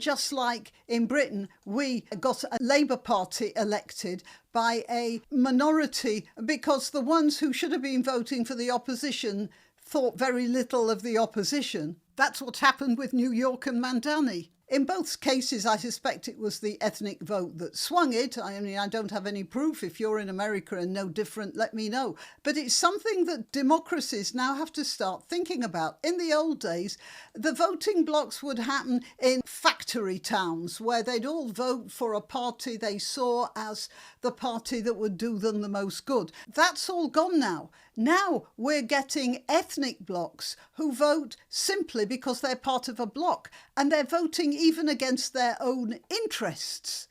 Just like in Britain, we got a Labour Party elected by a minority because the ones who should have been voting for the opposition thought very little of the opposition. That's what happened with New York and Mamdani. In both cases, I suspect it was the ethnic vote that swung it. I mean, I don't have any proof. If you're in America and no different, let me know. But it's something that democracies now have to start thinking about. In the old days, the voting blocks would happen in factory towns where they'd all vote for a party they saw as the party that would do them the most good. That's all gone now. Now we're getting ethnic blocs who vote simply because they're part of a bloc, and they're voting even against their own interests.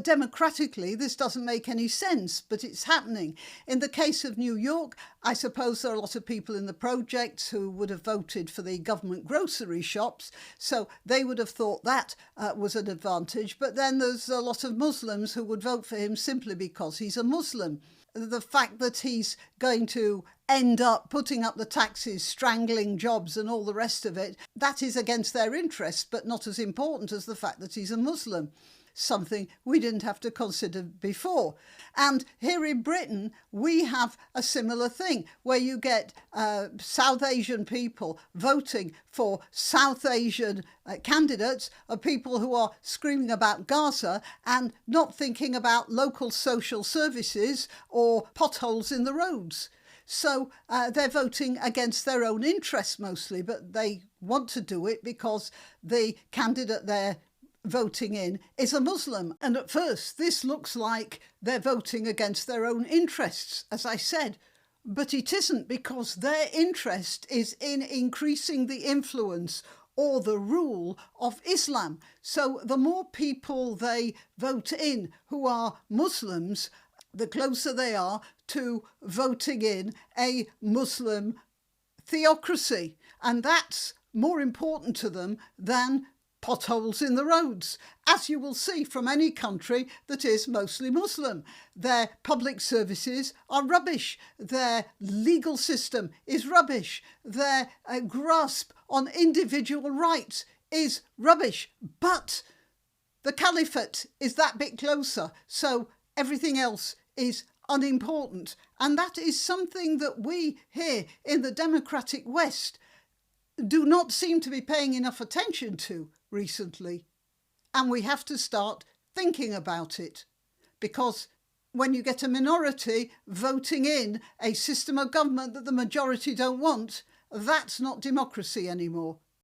Democratically, this doesn't make any sense, but it's happening. In the case of New York, I suppose there are a lot of people in the projects who would have voted for the government grocery shops, so they would have thought that was an advantage. But then there's a lot of Muslims who would vote for him simply because he's a Muslim. The fact that he's going to end up putting up the taxes, strangling jobs and all the rest of it, that is against their interests, but not as important as the fact that he's a Muslim. Something we didn't have to consider before. And here in Britain, we have a similar thing where you get South Asian people voting for South Asian candidates, of people who are screaming about Gaza and not thinking about local social services or potholes in the roads. So they're voting against their own interests mostly, but they want to do it because the candidate they're voting in is a Muslim. And at first, this looks like they're voting against their own interests, as I said. But it isn't, because their interest is in increasing the influence or the rule of Islam. So the more people they vote in who are Muslims, the closer they are to voting in a Muslim theocracy. And that's more important to them than potholes in the roads, as you will see from any country that is mostly Muslim. Their public services are rubbish. Their legal system is rubbish. Their grasp on individual rights is rubbish. But the caliphate is that bit closer, so everything else is unimportant. And that is something that we here in the democratic West do not seem to be paying enough attention to recently. And we have to start thinking about it, because when you get a minority voting in a system of government that the majority don't want, that's not democracy anymore.